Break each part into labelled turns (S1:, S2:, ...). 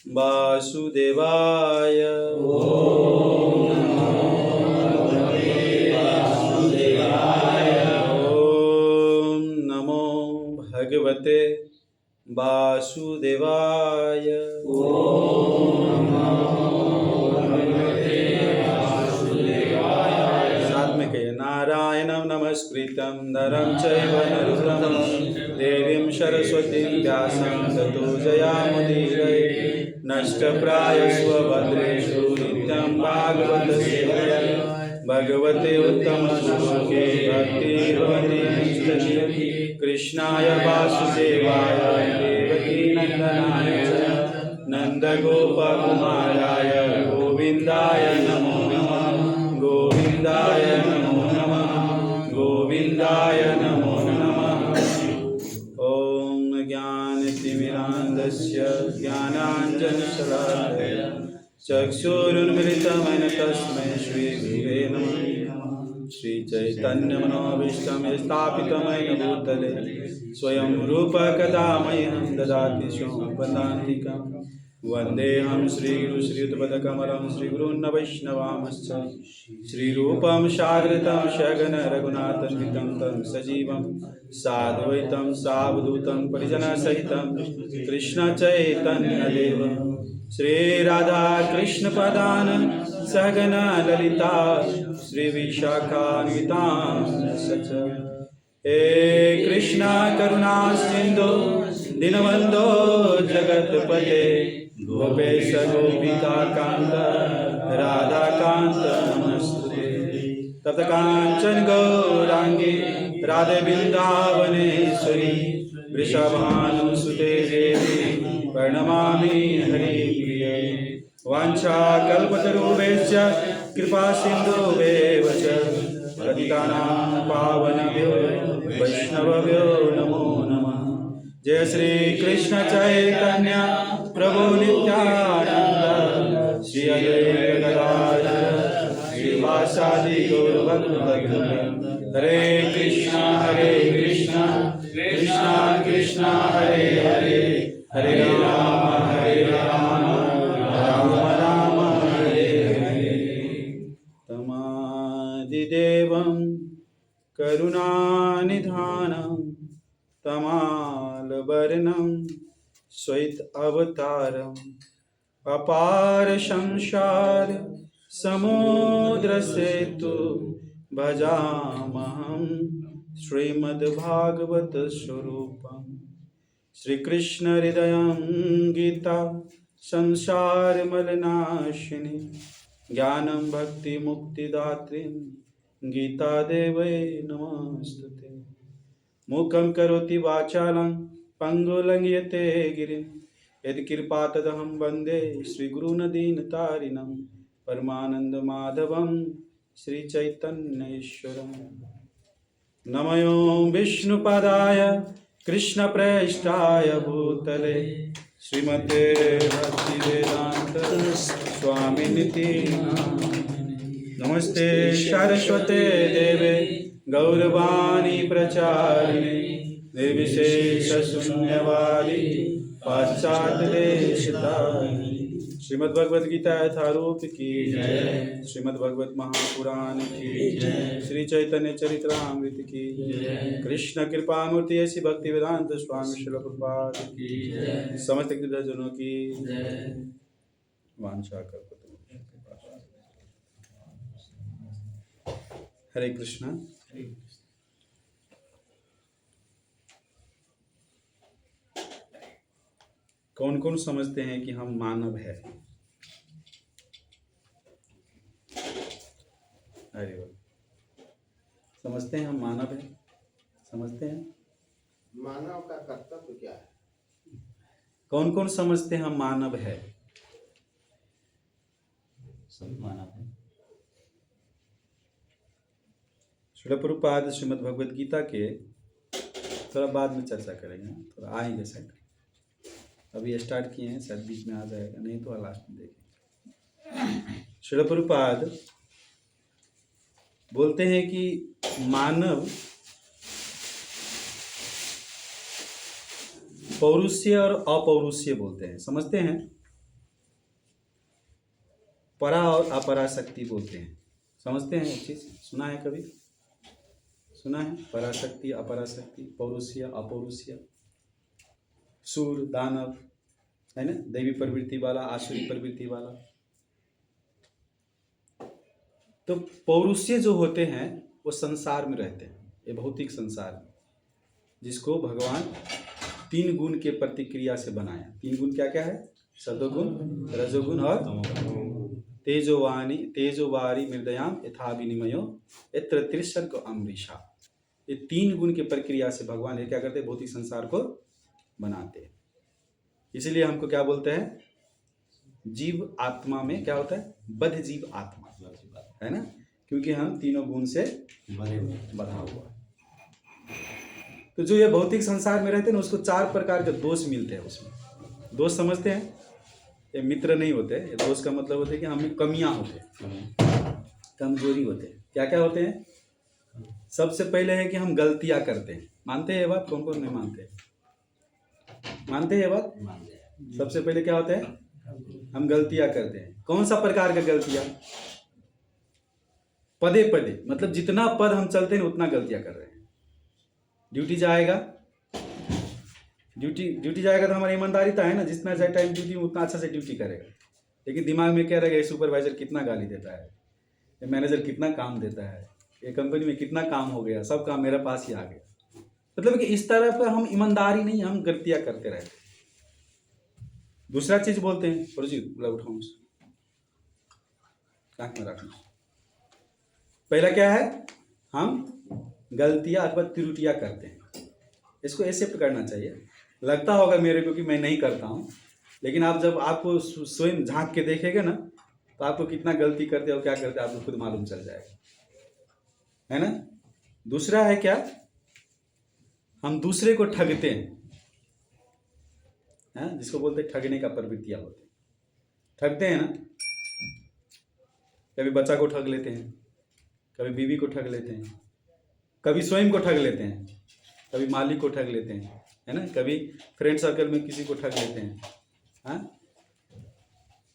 S1: वासुदेवाय। ओम नमो भगवते वासुदेवाय। साथ में कहिए, नारायणं नमस्कृतं नरं चैव नरोत्तमं देवीं सरस्वतीं व्यासं ततो जयामुदीरये। नष्टप्रायस्व भद्रेषु नित्यं भागवत सेवया भगवते उत्तमश्लोके भक्तिर्भवति नष्टस्य। कृष्णाय वासुदेवाय देवकी नन्दनाय च नन्दगोपकुमाराय गोविन्दाय नमो नमः। गोविन्दाय नमो नमः। गोविन्दाय नमो नमः। ॐ ज्ञानतिमिरान्धस्य ज्ञानाञ्जनशलाकया चक्षुरुन्मिलितं तस्मै श्रीगुरुवे नमः। श्रीचैतन्यमनोभीष्टं स्थापितं येन भूतले स्वयं रूपः कदा मह्यं ददाति स्वपदान्तिकं। वन्देऽहं श्रीगुरुं श्रीयुतपदकमलं श्रीगुरून् वैष्णवांश्च श्रीरूपं साग्रतं सघन रघुनाथान्वितं तं सजीवं साद्वैतं सावधूतं परिजनसहितं कृष्णचैतन्यदेवं श्रीराधाकृष्णपदान् सहगना ललिता श्रीविशाखान्वितां सच। हे कृष्णा करुणा सिन्धु दीनबन्धो जगत्पते गोपेश गोपिकान्त राधाकान्त नमस्तुते। तप्तकाञ्चन गौराङ्गी राधे वृन्दावनेश्वरी वृषभानुसुते देवी प्रणमामि हरिप्रिये। वाञ्छाकल्पतरुभ्यश्च कृपा सिन्धुभ्येव च पतितानां पावनेभ्यो वैष्णवेभ्यो नमो नमः। जय श्री कृष्ण चैतन्य प्रभु नित्यानंद श्री अद्वैत गदाधर श्रीवासादि गौरभक्तवृंद। हरे कृष्णा कृष्णा कृष्णा हरे हरे हरे राम राम राम हरे हरे। तमादिदेवं करुणानिधानं तमालवर्णं श्वेत अवतारम् अपार संसार समुद्र सेतु भजामहं श्रीमद्भागवत स्वरूपम्। श्रीकृष्ण हृदयं गीता संसार मलनाशिनी ज्ञानं भक्ति मुक्तिदात्रीं गीता देवै नमस्तुते। मूकं करोति वाचालं पङ्गुलङ्घयते गिरिं यत्कृपातदहं वन्दे श्रीगुरून् दीनतारिणं परमानन्दमाधवं श्रीचैतन्येश्वरम्। नमो विष्णुपदाय कृष्णप्रेष्ठाय भूतले श्रीमते भक्तिवेदान्त स्वामिनिति नमस्ते सरस्वते देवे गौरवाणी प्रचारिणे निर्विशेषशून्यवादी पाश्चात्यदेशतारिणे। श्रीमद्भगवद गीता यथारूप की जय। श्रीमद्भगवत महापुराण की जय। श्री चैतन्य चरित्रामृत की जय। कृष्ण कृपा मूर्ति ऐसी भक्ति वेदांत स्वामी श्रील प्रभुपाद की जय। समस्त जनों की जय। वांछा कल्पतरु। हरे कृष्णा। कौन कौन समझते हैं कि हम मानव है? अरे वाह, समझते हैं हम मानव है? समझते हैं
S2: मानव का कर्तव्य क्या है?
S1: कौन कौन समझते हैं हम मानव है?
S3: सब मानव है।
S1: श्रील प्रभुपाद श्रीमद् भगवद गीता के थोड़ा बाद में चर्चा करेंगे, थोड़ा आएंगे शायद। अभी स्टार्ट किए हैं, शायद बीच में आ जाएगा, नहीं तो लास्ट में देखेंगे। श्रील प्रभुपाद बोलते हैं कि मानव पौरुष्य और अपौरुष्य बोलते हैं, समझते हैं? परा और अपरा शक्ति बोलते हैं। समझते हैं एक चीज़? सुना है कभी? सुना है? पराशक्ति, अपराशक्ति, पौरुषीय, अपौरुषीय, सूर, दानव, है ना, दैवी प्रवृत्ति वाला, आसुरी प्रवृत्ति वाला। तो पौरुषीय जो होते हैं वो संसार में रहते हैं, ये भौतिक संसार में, जिसको भगवान 3 गुण के प्रतिक्रिया से बनाया। 3 गुण क्या क्या है? सतोगुण, रजोगुण और तेजोवारी मृदयाम यथा विनिमयो यत्र त्रिसर्ग अमृषा। ये 3 गुण के प्रक्रिया से भगवान ये क्या करते हैं? भौतिक संसार को बनाते हैं। इसीलिए हमको क्या बोलते हैं? जीव आत्मा में क्या होता है? बद्ध जीव आत्मा, है ना, क्योंकि हम तीनों गुण से बधा हुआ है। तो जो ये भौतिक संसार में रहते हैं ना, उसको 4 प्रकार के दोष मिलते हैं। उसमें दोष समझते हैं? ये मित्र नहीं होते। ये दोष का मतलब होता है कि हमें कमियां होते हैं, कमजोरी होते हैं। क्या क्या होते हैं? सबसे पहले है कि हम गलतियां करते हैं। मानते हैं ये बात? कौन कौन नहीं मानते? मानते हैं ये बात? सबसे पहले क्या होता है? हम गलतियां करते हैं। कौन सा प्रकार का गलतियां? पदे पदे, मतलब जितना पद हम चलते हैं उतना गलतियां कर रहे हैं। ड्यूटी जाएगा तो हमारी ईमानदारी तो है ना, जितना ज्यादा टाइम ड्यूटी उतना अच्छा से ड्यूटी करेगा। लेकिन दिमाग में क्या रहेगा? ये सुपरवाइजर कितना गाली देता है, ये मैनेजर कितना काम देता है, ये कंपनी में कितना काम हो गया, सब काम मेरे पास ही आ गया। मतलब कि इस तरह पर हम ईमानदारी नहीं, हम गलतियां करते रहते हैं। दूसरा चीज बोलते हैं, उठाऊं में रखना। पहला क्या है? हम गलतियां अथवा त्रुटियां करते हैं। इसको ऐसे करना चाहिए। लगता होगा मेरे को कि मैं नहीं करता हूँ, लेकिन आप जब आपको स्वयं झांक के देखेंगे ना, तो आपको कितना गलती करते हो, क्या करते हो, आपको खुद मालूम चल जाएगा, है ना। दूसरा है क्या? हम दूसरे को ठगते हैं, जिसको बोलते हैं ठगने का प्रवृत्तियां होते हैं। ठगते हैं ना, कभी बच्चा को ठग लेते हैं, कभी बीवी को ठग लेते हैं, कभी स्वयं को ठग लेते हैं, कभी मालिक को ठग लेते हैं, है ना, कभी फ्रेंड सर्कल में किसी को ठग लेते हैं। हाँ,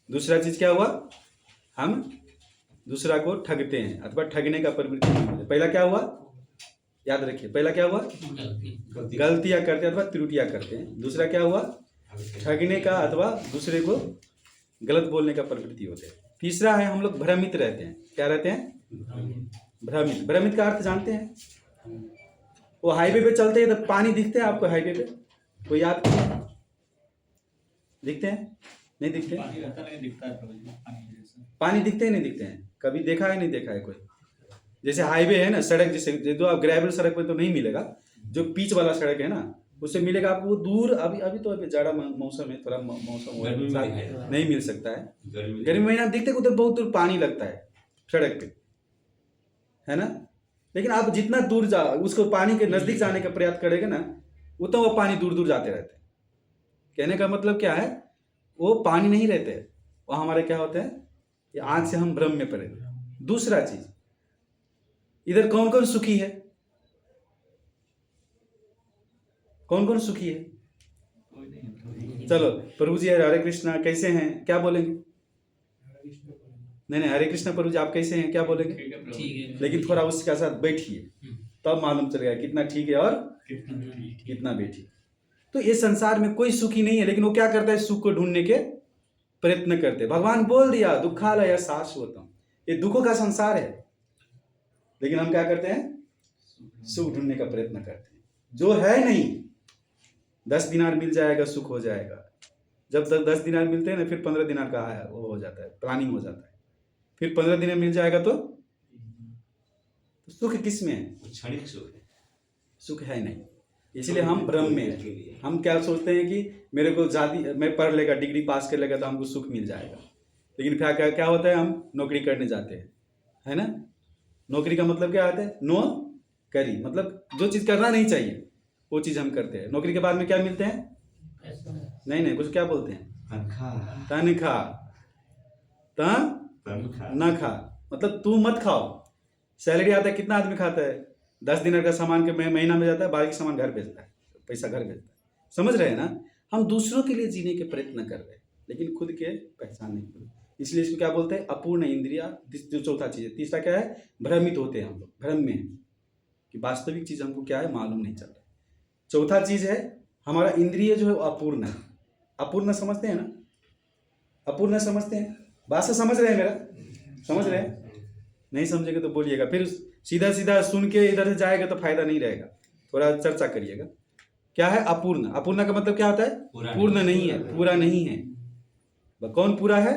S1: दूसरा चीज क्या हुआ? हम दूसरा को ठगते हैं अथवा ठगने का प्रवृत्ति। पहला क्या हुआ? याद रखिए, पहला क्या हुआ? गलतियां करते हैं अथवा त्रुटियां करते हैं। दूसरा क्या हुआ? ठगने का अथवा दूसरे को गलत बोलने का प्रवृत्ति होते हैं। तीसरा है हम लोग भ्रमित रहते हैं। क्या रहते हैं? भ्रमित। भ्रमित का अर्थ जानते हैं? वो हाईवे पे चलते हैं तो पानी दिखते हैं आपको? हाईवे पे कोई याद दिखते हैं? नहीं दिखते? पानी दिखते हैं नहीं दिखते हैं? कभी देखा है नहीं देखा है कोई? जैसे हाईवे है ना, सड़क, जैसे जो आप ग्रेवल सड़क पे तो नहीं मिलेगा, जो पिच वाला सड़क है ना, उससे मिलेगा आपको दूर। अभी तो अभी जाड़ा मौसम है, थोड़ा मौसम नहीं मिल सकता है। गर्मी महीना दिखते उधर बहुत दूर पानी लगता है सड़क पे, है ना। लेकिन आप जितना दूर उसको पानी के नजदीक जाने का प्रयास करेंगे ना, उतना वो पानी दूर दूर जाते रहते हैं। कहने का मतलब क्या है? वो पानी नहीं रहते, वो हमारे क्या होते हैं? ये आंख से हम भ्रम में पड़े। दूसरा चीज, इधर कौन कौन सुखी है? कौन कौन सुखी है? चलो प्रभु जी हरे कृष्णा कैसे हैं, क्या बोलेंगे? नहीं, हरे कृष्णा प्रभु जी आप कैसे हैं, क्या बोलेंगे? ठीक है। लेकिन थोड़ा उसके साथ बैठिए, तब मालूम चलेगा कितना ठीक है और कितना बेठी। तो ये संसार में कोई सुखी नहीं है, लेकिन वो क्या करता है? सुख को ढूंढने के प्रयत्न करते हैं। भगवान बोल दिया दुखालय शाश्वतम, ये दुखों का संसार है, लेकिन हम क्या करते हैं? सुख ढूंढने का प्रयत्न करते हैं। जो है नहीं, 10 दिनार मिल जाएगा सुख हो जाएगा। जब तक 10 दिनार मिलते हैं ना, फिर 15 दिनार का है वो हो जाता है, प्लानिंग हो जाता है। फिर 15 दिनार मिल जाएगा तो सुख किस में है?
S3: क्षणिक सुख है,
S1: सुख है नहीं। इसलिए हम भ्रम में हैं। हम क्या सोचते हैं कि मेरे को मैं पढ़ लेगा, डिग्री पास कर लेगा तो हमको सुख मिल जाएगा। लेकिन फिर क्या होता है? हम नौकरी करने जाते हैं, है ना। नौकरी का मतलब क्या आता है? नो करी, मतलब जो चीज करना नहीं चाहिए वो चीज हम करते हैं। नौकरी के बाद में क्या मिलते हैं? नहीं, कुछ क्या बोलते हैं? तनखा, मतलब तू मत खाओ। सैलरी आता है, कितना आदमी खाता है? 10 दिनर का सामान के महीना में जाता है, बाकी सामान घर भेजता है, पैसा घर भेजता है। समझ रहे हैं ना। हम दूसरों के लिए जीने के प्रयत्न कर रहे हैं, लेकिन खुद के पहचान नहीं। इसलिए इसको क्या बोलते हैं, अपूर्ण इंद्रिया। जो चौथा चीज है। तीसरा क्या है, भ्रमित होते हैं हम लोग, भ्रम में हैं कि वास्तविक चीज हमको क्या है मालूम नहीं चल रहा। चौथा चीज है हमारा इंद्रिय जो है वो अपूर्ण है। अपूर्ण समझते हैं ना, अपूर्ण समझते हैं, बात से समझ रहे हैं मेरा, समझ रहे हैं? नहीं समझेंगे तो बोलिएगा, फिर सीधा सीधा सुन के इधर से जाएगा तो फायदा नहीं रहेगा, थोड़ा चर्चा करिएगा। क्या है अपूर्ण? अपूर्ण का मतलब क्या होता है, पूर्ण नहीं है, पूरा नहीं है। कौन पूरा है?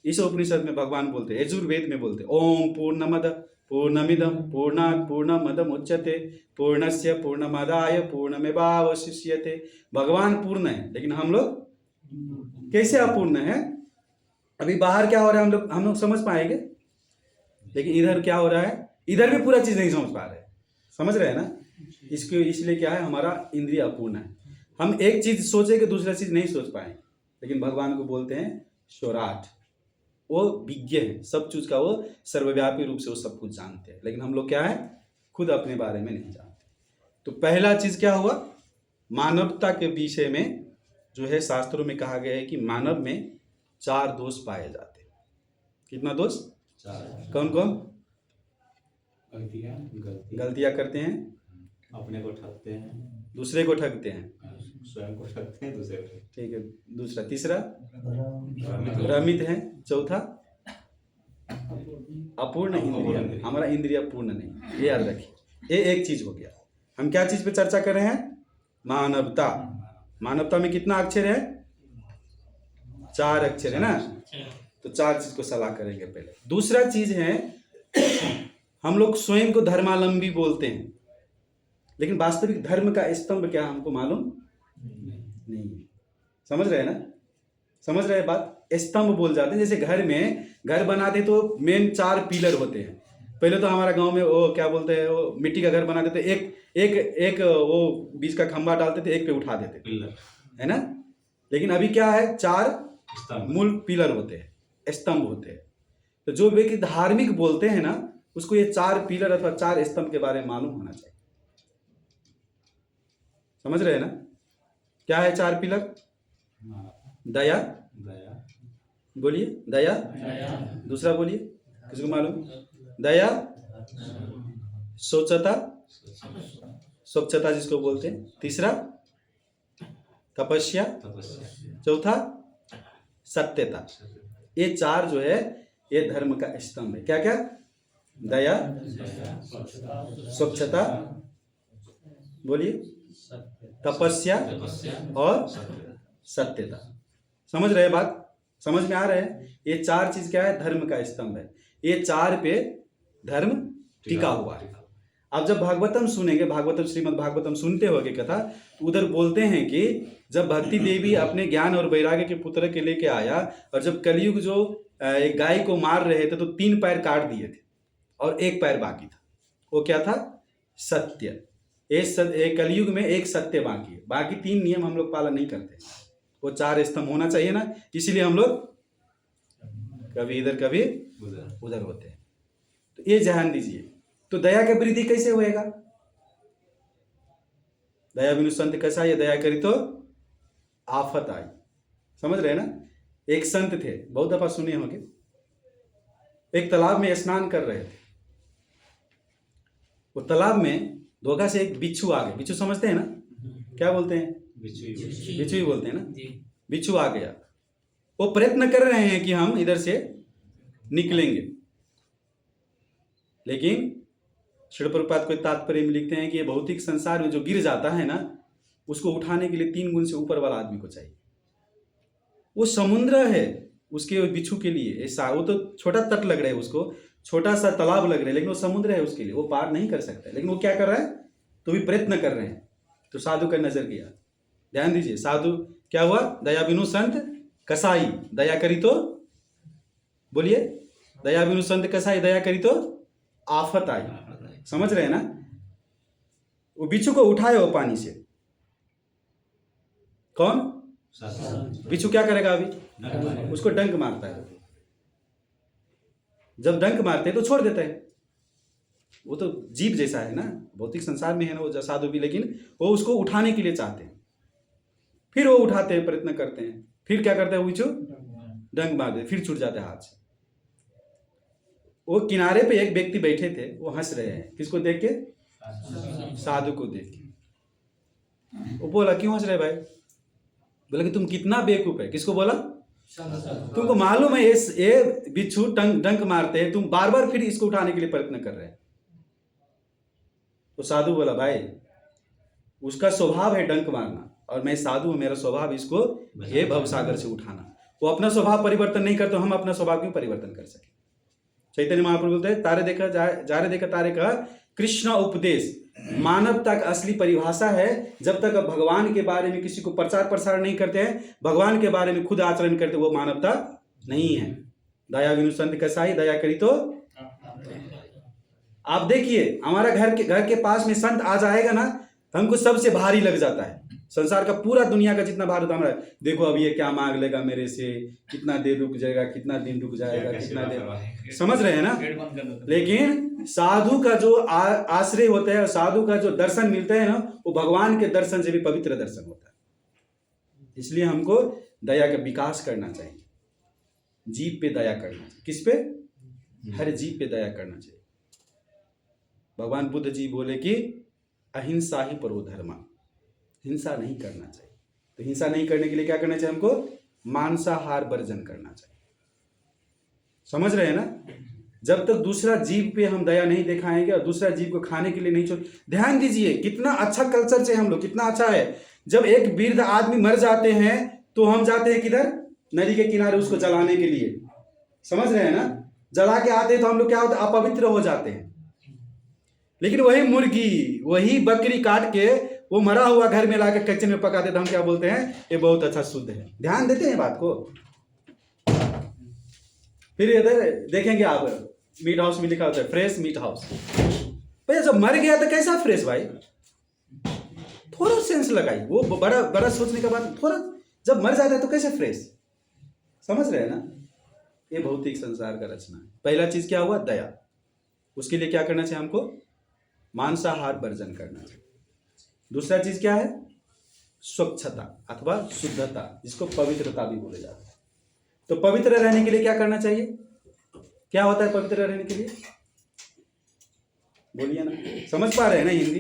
S1: इस उपनिषद में भगवान बोलते हैं, यजुर्वेद में बोलते हैं, ओम पूर्णमद पूर्णमिदम पूर्णात् पूर्णमदम उच्यते पूर्णस्य पूर्णमादाय पूर्णमेवावशिष्यते। भगवान पूर्ण है, लेकिन हम लोग कैसे अपूर्ण है? अभी बाहर क्या हो रहा है हम लोग समझ पाएंगे, लेकिन इधर क्या हो रहा है, इधर भी पूरा चीज नहीं समझ पा रहे। समझ रहे हैं ना? इसको इसलिए क्या है, हमारा इंद्रिय अपूर्ण है। हम एक चीज सोचेंगे दूसरा चीज नहीं सोच पाएंगे, लेकिन भगवान को बोलते हैं स्वराट। वो विज्ञ है सब चीज का, वो सर्वव्यापी रूप से वो सब कुछ जानते हैं, लेकिन हम लोग क्या है, खुद अपने बारे में नहीं जानते। तो पहला चीज क्या हुआ, मानवता के विषय में जो है शास्त्रों में कहा गया है कि मानव में 4 दोष पाए जाते हैं। कितना दोष?
S3: 4।
S1: कौन कौन?
S3: गलतियाँ
S1: करते हैं,
S3: अपने को ठगते हैं,
S1: दूसरे को ठगते हैं,
S3: स्वयं को ठगते हैं, दूसरे को।
S1: ठीक है, दूसरा। तीसरा भ्रमित है। चौथा अपूर्ण इंद्रिय, हमारा इंद्रिय पूर्ण नहीं, ये याद रखिए। ये एक चीज हो गया। हम क्या चीज पे चर्चा कर रहे हैं? मानवता। मानवता में कितना अक्षर है? 4 अक्षर है ना, तो 4 चीज को सलाह करेंगे पहले। दूसरा चीज है हम लोग स्वयं को धर्मावलंबी बोलते हैं, लेकिन वास्तविक धर्म का स्तंभ क्या हमको मालूम नहीं है। समझ रहे हैं ना? समझ रहे हैं बात? स्तंभ बोल जाते हैं। जैसे घर में घर बनाते तो मेन 4 पिलर होते हैं। पहले तो हमारा गांव में वो क्या बोलते हैं, वो मिट्टी का घर बनाते थे, एक वो बीच का खंभा डालते थे, एक पे उठा देते
S3: पिलर
S1: है ना। लेकिन अभी क्या है, 4 मूल पिलर होते हैं, स्तंभ होते हैं। तो जो व्यक्ति धार्मिक बोलते हैं ना, उसको ये 4 पिलर अथवा 4 स्तंभ के बारे में मालूम होना चाहिए। समझ रहे हैं ना? क्या है 4 पिलर? दया, बोलिए दया। दूसरा बोलिए, किसको मालूम? दया, स्वच्छता, स्वच्छता जिसको बोलते हैं। तीसरा तपस्या, चौथा सत्यता। ये 4 जो है ये धर्म का स्तंभ है। क्या क्या? दया, स्वच्छता, बोलिए, तपस्या और सत्यता। समझ रहे बात? समझ में आ रहे हैं? ये 4 चीज क्या है? धर्म का स्तंभ है। ये 4 पे धर्म टिका हुआ है। अब जब भागवतम सुनेंगे, भागवतम श्रीमद् भागवतम सुनते होगे कथा, तो उधर बोलते हैं कि जब भक्ति देवी अपने ज्ञान और वैराग्य के पुत्र के लेके आया, और जब कलयुग जो एक गाय को मार रहे थे तो 3 पैर काट दिए थे और 1 पैर बाकी था। वो क्या था? सत्य। एक कलयुग में एक सत्य बाकी है, बाकी 3 नियम हम लोग पालन नहीं करते। वो 4 स्तंभ होना चाहिए ना, इसलिए हम लोग कभी इधर कभी उधर होते हैं। तो ये ध्यान दीजिए। तो दया की वृद्धि कैसे होएगा? दया बिनु संत कैसा, ये दया करी तो आफत आई। समझ रहे ना? एक संत थे, बहुत दफा सुने होंगे, एक तालाब में स्नान कर रहे थे। वो तालाब में धोखा से एक बिच्छू आ गया। बिच्छू समझते हैं ना? क्या बोलते हैं? बिच्छू ही बोलते हैं ना। बिच्छू आ गया। वो प्रयत्न कर रहे हैं कि हम इधर से निकलेंगे, लेकिन श्रील प्रभुपाद कोई तात्पर्य में लिखते हैं कि ये भौतिक संसार में जो गिर जाता है ना, उसको उठाने के लिए 3 गुण से ऊपर वाला आदमी को चाहिए। वो समुद्र है उसके बिच्छू के लिए, ऐसा वो तो छोटा तट लग रहा है, उसको छोटा सा तालाब लग रहा है, लेकिन वो समुद्र है उसके लिए, वो पार नहीं कर सकता। लेकिन वो क्या कर रहा है? तो भी प्रयत्न कर रहे हैं। तो साधु का नजर गया। ध्यान दीजिए, साधु क्या हुआ? दया बिनु संत कसाई, दया करी तो, बोलिए, दया बिनु संत कसाई, दया करी तो आफत आई। समझ रहे हैं ना? वो बिच्छू को उठाए हो पानी से। कौन? बिच्छू क्या करेगा? अभी उसको डंक मारता है। जब डंक मारते हैं तो छोड़ देता है। वो तो जीव जैसा है ना, भौतिक संसार में है ना वो साधु भी, लेकिन वो उसको उठाने के लिए चाहते हैं। फिर वो उठाते हैं, प्रयत्न करते हैं, फिर क्या करता है बिच्छू? डंक मार दे, फिर छूट जाता है हाथ से। वो किनारे पे एक व्यक्ति बैठे थे, वो हंस रहे हैं, किसको देख के? साधु को देख के। वो बोला क्यों हंस रहे भाई? बोला कि तुम कितना बेवकूफ है। किसको बोला? तुमको मालूम है ये बिच्छू डंक मारते हैं, तुम बार बार फिर इसको उठाने के लिए प्रयत्न कर रहे हैं। तो साधु बोला भाई उसका स्वभाव है डंक मारना, और मैं साधु हूं, मेरा स्वभाव इसको ये भवसागर से उठाना। वो अपना स्वभाव परिवर्तन नहीं करते, हम अपना स्वभाव क्यों परिवर्तन कर सके? चैतन्य महाप्रभु बोलते हैं तारे देखा जा रे देखा तारे का कृष्ण उपदेश मानवता का असली परिभाषा है। जब तक आप भगवान के बारे में किसी को प्रचार प्रसार नहीं करते हैं, भगवान के बारे में खुद आचरण करते, वो मानवता नहीं है। दया विनु संत कसाई, दया करी तो आप देखिए हमारा घर के पास में संत आ जाएगा ना, हमको सबसे भारी लग जाता है। संसार का पूरा दुनिया का जितना भार होता है हमारा, देखो अब ये क्या मांग लेगा मेरे से, कितना देर रुक जाएगा, कितना दिन रुक जाएगा, कितना देर, समझ रहे हैं ना। लेकिन साधु का जो आश्रय होता है, साधु का जो दर्शन मिलता है ना, वो भगवान के दर्शन से भी पवित्र दर्शन होता है। इसलिए हमको दया का विकास करना चाहिए, जीव पे दया करना चाहिए। किस पे? हर जीव पे दया करना चाहिए। भगवान बुद्ध जी बोले कि अहिंसा ही परो धर्म, हिंसा नहीं करना चाहिए। तो हिंसा नहीं करने के लिए क्या करना चाहिए? हमको मांसाहार वर्जन करना चाहिए। समझ रहे हैं ना। जब तक दूसरा जीव पे हम दया नहीं दिखाएंगे और दूसरा जीव को खाने के लिए नहीं छोड़, ध्यान दीजिए कितना अच्छा कल्चर से हम लोग, कितना अच्छा है। जब एक वृद्ध आदमी मर जाते हैं तो हम जाते हैं किधर? नदी के किनारे उसको जलाने के लिए, समझ रहे हैं ना। जला के आते हैं तो हम लोग क्या होता है? अपवित्र हो जाते हैं। लेकिन वही मुर्गी, वही बकरी काट के वो मरा हुआ घर में लाकर किचन में पकाते तो हम क्या बोलते हैं? ये बहुत अच्छा शुद्ध है। ध्यान देते हैं बात को। फिर इधर देखेंगे आप, मीट हाउस में लिखा होता है फ्रेश मीट हाउस। भाई जब मर गया तो कैसा फ्रेश भाई? थोड़ा सेंस लगाई, वो बड़ा बड़ा सोचने के बाद थोड़ा, जब मर जाता है तो कैसे फ्रेश? समझ रहे हैं ना। ये भौतिक संसार का रचना है। पहला चीज क्या हुआ? दया। उसके लिए क्या करना चाहिए? हमको मांसाहार वर्जन करना चाहिए। दूसरा चीज क्या है? स्वच्छता अथवा शुद्धता, जिसको पवित्रता भी बोले जाता है। तो पवित्र रहने के लिए क्या करना चाहिए? क्या होता है पवित्र रहने के लिए? बोलिए ना, समझ पा रहे हैं ना हिंदी?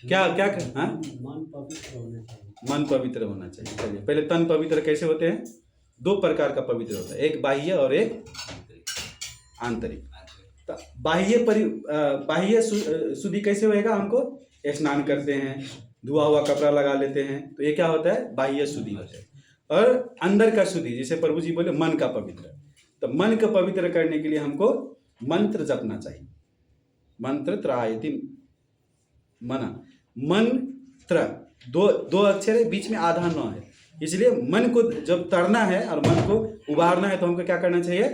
S1: क्या क्या हाँ?
S4: मन पवित्र होना चाहिए।
S1: मन पवित्र होना चाहिए। चलिए पहले तन पवित्र कैसे होते हैं? दो प्रकार का पवित्र होता है, एक बाह्य और एक आंतरिक। बाह्य शुद्धि कैसे होएगा? हमको स्नान करते हैं, धुआ हुआ कपड़ा लगा लेते हैं, तो ये क्या होता है? बाह्य शुद्धि होता है। और अंदर का शुद्धि, जैसे प्रभु जी बोले मन का पवित्र, तो मन को पवित्र करने के लिए हमको मंत्र जपना चाहिए। मंत्र त्रायति मना, मंत्र दो अक्षर है, बीच में आधा न है, इसलिए मन को जब तरना है और मन को उबारना है तो हमको क्या करना चाहिए?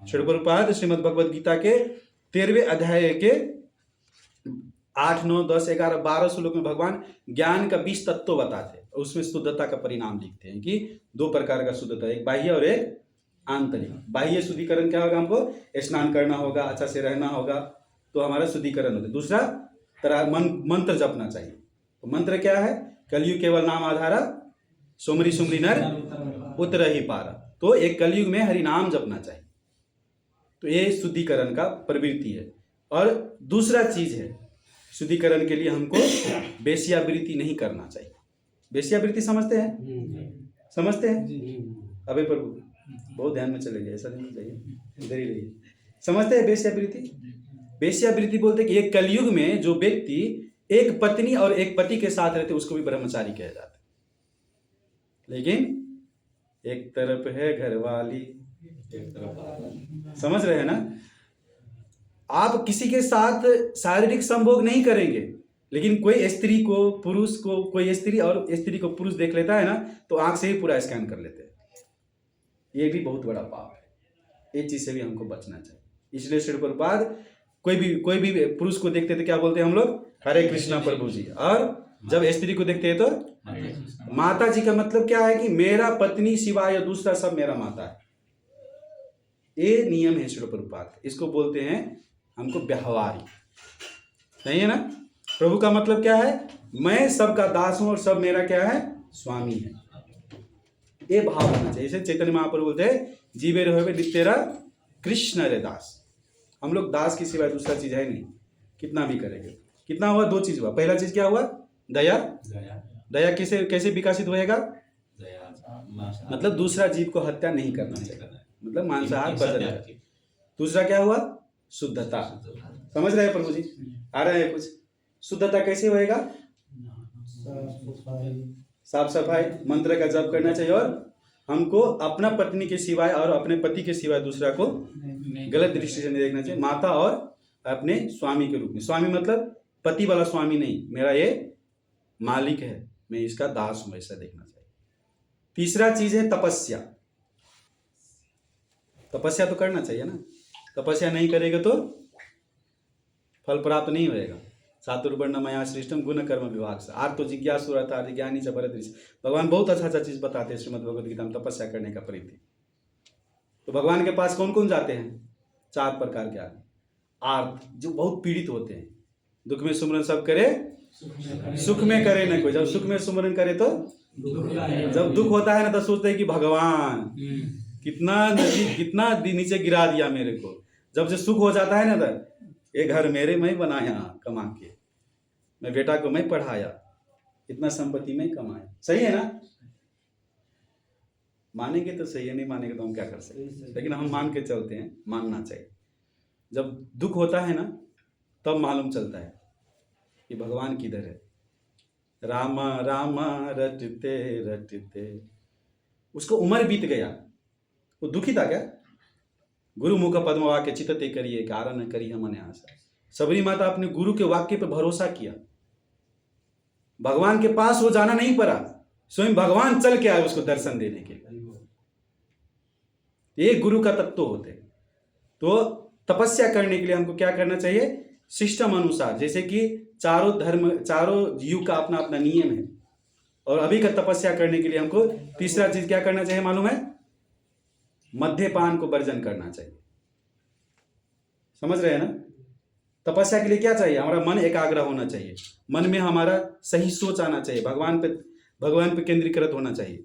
S1: श्री प्रभुपाद श्रीमद् भगवद गीता के 13वें अध्याय के 8, 9, 10, 11, 12 श्लोक में भगवान ज्ञान का 20 तत्व बताते हैं। उसमें शुद्धता का परिणाम लिखते हैं कि दो प्रकार का शुद्धता, एक बाह्य और एक आंतरिक। बाह्य शुद्धिकरण क्या होगा? हमको स्नान करना होगा, अच्छा से रहना होगा, तो हमारा शुद्धिकरण होता है। दूसरा मंत्र जपना चाहिए। तो मंत्र क्या है? कलयुग केवल नाम आधारा, सुमरी सुमरी नर उतर ही पारा। तो एक कलयुग में हरि नाम जपना चाहिए। तो ये शुद्धिकरण का प्रवृत्ति है। और दूसरा चीज है, शुद्धिकरण के लिए हमको वेश्यावृत्ति नहीं करना चाहिए। वेश्यावृत्ति समझते हैं? समझते हैं? अबे प्रभु बहुत ध्यान में चले गए, ऐसा नहीं चाहिए, इधर ही रहिए। समझते हैं वेश्यावृत्ति? वेश्यावृत्ति बोलते कि एक कलयुग में जो व्यक्ति एक पत्नी और एक पति के साथ रहते उसको भी ब्रह्मचारी कहा जाता है। लेकिन एक तरफ है घरवाली, एक तरफ, समझ रहे हैं ना। आप किसी के साथ शारीरिक संभोग नहीं करेंगे, लेकिन कोई स्त्री को पुरुष को, कोई स्त्री और स्त्री को पुरुष देख लेता है ना, तो आंख से ही पूरा स्कैन कर लेते हैं। ये भी बहुत बड़ा पाप है। ये चीज से भी हमको बचना चाहिए। इसलिए श्री प्रभुपाद कोई भी पुरुष को देखते थे क्या बोलते हैं हम लोग? हरे कृष्णा प्रभु जी। और जब स्त्री को देखते हैं तो माता जी का मतलब क्या है? कि मेरा पत्नी सिवाय दूसरा सब मेरा माता है। ये नियम है श्री प्रभुपाद। इसको बोलते हैं हमको व्यवहारी, नहीं है ना। प्रभु का मतलब क्या है? मैं सबका दास हूं और सब मेरा क्या है? स्वामी है। ये भाव होना चाहिए। जैसे चैतन्य महाप्रभु बोलते हैं जीवे रहे नित्य कृष्ण रे दास। हम लोग दास की सिवाय दूसरा चीज है नहीं, कितना भी करेंगे। कितना हुआ? दो चीज हुआ। पहला चीज क्या हुआ? दया। दया कैसे कैसे विकसित होएगा? मतलब दूसरा जीव को हत्या नहीं करना चाहिए, मतलब मांसाहार बदल। दूसरा क्या हुआ? शुद्धता। समझ रहे हैं प्रभु जी? आ रहे हैं कुछ? शुद्धता कैसे होएगा? साफ सफाई, मंत्र का जप करना चाहिए, और हमको अपना पत्नी के सिवाय और अपने पति के सिवाय दूसरा को गलत दृष्टि से नहीं देखना चाहिए। माता और अपने स्वामी के रूप में। स्वामी मतलब पति वाला स्वामी नहीं, मेरा ये मालिक है, मैं इसका दास हूं, ऐसा देखना चाहिए। तीसरा चीज है तपस्या। तपस्या तो करना चाहिए ना। तपस्या नहीं करेगा तो फल प्राप्त नहीं होएगा। चातुर्वर्ण मया श्रेष्ठम गुण कर्म विभाग से आर्तो जिज्ञासु रहता है ज्ञानी च भरत। भगवान बहुत अच्छा अच्छा चीज बताते हैं श्रीमद् भगवद गीता में तपस्या करने का परिधि। तो भगवान के पास कौन कौन जाते हैं? 4 प्रकार के आदमी। आर्त, जो बहुत पीड़ित होते हैं, दुख में सुमरन सब करे, सुख में करे न कोई। जब सुख में सुमरन करे तो, जब दुख होता है ना तो सोचते हैं कि भगवान कितना नजीक, कितना नीचे गिरा दिया मेरे को। जब से सुख हो जाता है ना तो ये घर मेरे मैं बनाया कमा के, मैं बेटा को मैं पढ़ाया, इतना संपत्ति में कमाया। सही है ना? मानेंगे तो सही है, नहीं मानेंगे तो हम क्या कर सकते हैं, लेकिन हम मान के चलते हैं, मानना चाहिए। जब दुख होता है ना तब मालूम चलता है कि भगवान किधर है। रामा रामा रटते रटते उसको उम्र बीत गया, वो दुखी था क्या? गुरु मुख पद्म वाक्य चित्ते करिए कारण न करिए मन आशा। सबरी माता अपने गुरु के वाक्य पर भरोसा किया, भगवान के पास वो जाना नहीं पड़ा, स्वयं भगवान चल के आए उसको दर्शन देने के लिए। ये गुरु का तत्व होते। तो तपस्या करने के लिए हमको क्या करना चाहिए? सिस्टम अनुसार, जैसे कि चारों धर्म, चारों युग का अपना अपना नियम है। और अभी का तपस्या करने के लिए हमको तीसरा चीज क्या करना चाहिए मालूम है? मद्यपान को वर्जन करना चाहिए। समझ रहे हैं ना? तपस्या के लिए क्या चाहिए? हमारा मन एकाग्र होना चाहिए, मन में हमारा सही सोच आना चाहिए, भगवान पे केंद्रीकृत होना चाहिए।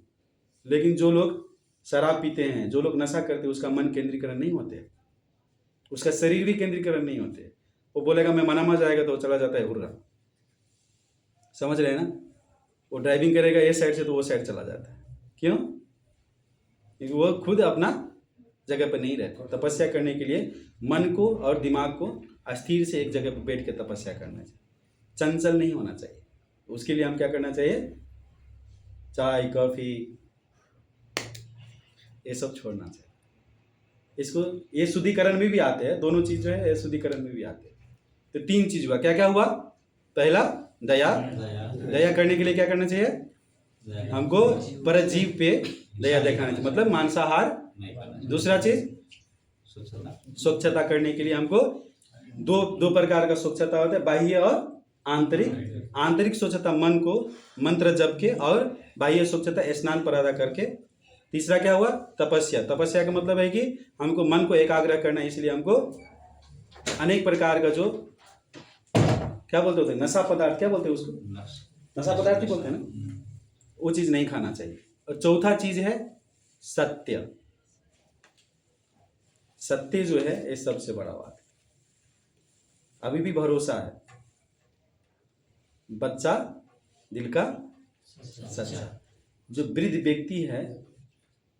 S1: लेकिन जो लोग शराब पीते हैं, जो लोग नशा करते हैं, उसका मन केंद्रीकरण नहीं होते, उसका शरीर भी केंद्रीकरण नहीं होते। वो बोलेगा मैं मनामा जाएगा तो वो चला जाता है हुर्रा। समझ रहे हैं ना? वो ड्राइविंग करेगा ये साइड से तो वो साइड चला जाता है। क्यों? क्योंकि वो खुद अपना जगह पर नहीं रहते। तपस्या करने के लिए मन को और दिमाग को अस्थिर से एक जगह पर बैठ के तपस्या करना चाहिए, चंचल नहीं होना चाहिए। उसके लिए हम क्या करना चाहिए? चाय कॉफी ये सब छोड़ना चाहिए। इसको ये शुद्धिकरण में भी आते हैं, दोनों चीज जो है ये शुद्धिकरण में भी आते हैं। तो 3 चीज हुआ। क्या क्या हुआ? पहला दया। दया करने के लिए क्या करना चाहिए? हमको परजीव पे दया दिखाना चाहिए, मतलब मांसाहार। दूसरा चीज स्वच्छता करने के लिए हमको दो प्रकार का स्वच्छता होता है, बाह्य और आंतरिक। आंतरिक स्वच्छता मन को मंत्र जप के, और बाह्य स्वच्छता स्नान पर अदा करके। तीसरा क्या हुआ? तपस्या। तपस्या का मतलब है कि हमको मन को एकाग्र करना है, इसलिए हमको अनेक प्रकार का जो क्या बोलते होते हैं, नशा पदार्थ, क्या बोलते हैं उसको? नशा पदार्थ ही बोलते हैं ना, वो चीज नहीं खाना चाहिए। और चौथा चीज है सत्य। सत्य जो है ये सबसे बड़ा बात है। अभी भी भरोसा है, बच्चा दिल का सच्चा। जो वृद्ध व्यक्ति है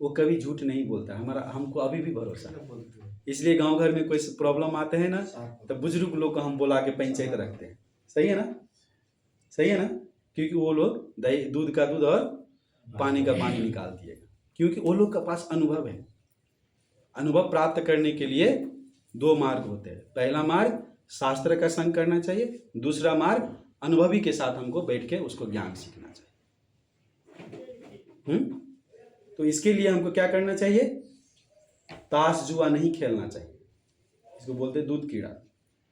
S1: वो कभी झूठ नहीं बोलता, हमारा हमको अभी भी भरोसा है। इसलिए गांव घर में कोई प्रॉब्लम आते हैं ना तो बुजुर्ग लोग को हम बुला के पंचायत रखते हैं। सही है ना? सही है ना? क्योंकि वो लोग दही दूध का दूध और पानी का पानी निकाल दिएगा, क्योंकि वो लोग के पास अनुभव है। अनुभव प्राप्त करने के लिए 2 मार्ग होते हैं। पहला मार्ग शास्त्र का संग करना चाहिए, दूसरा मार्ग अनुभवी के साथ हमको बैठ के उसको ज्ञान सीखना चाहिए। तो इसके लिए हमको क्या करना चाहिए? ताश जुआ नहीं खेलना चाहिए, इसको बोलते हैं दूध कीड़ा।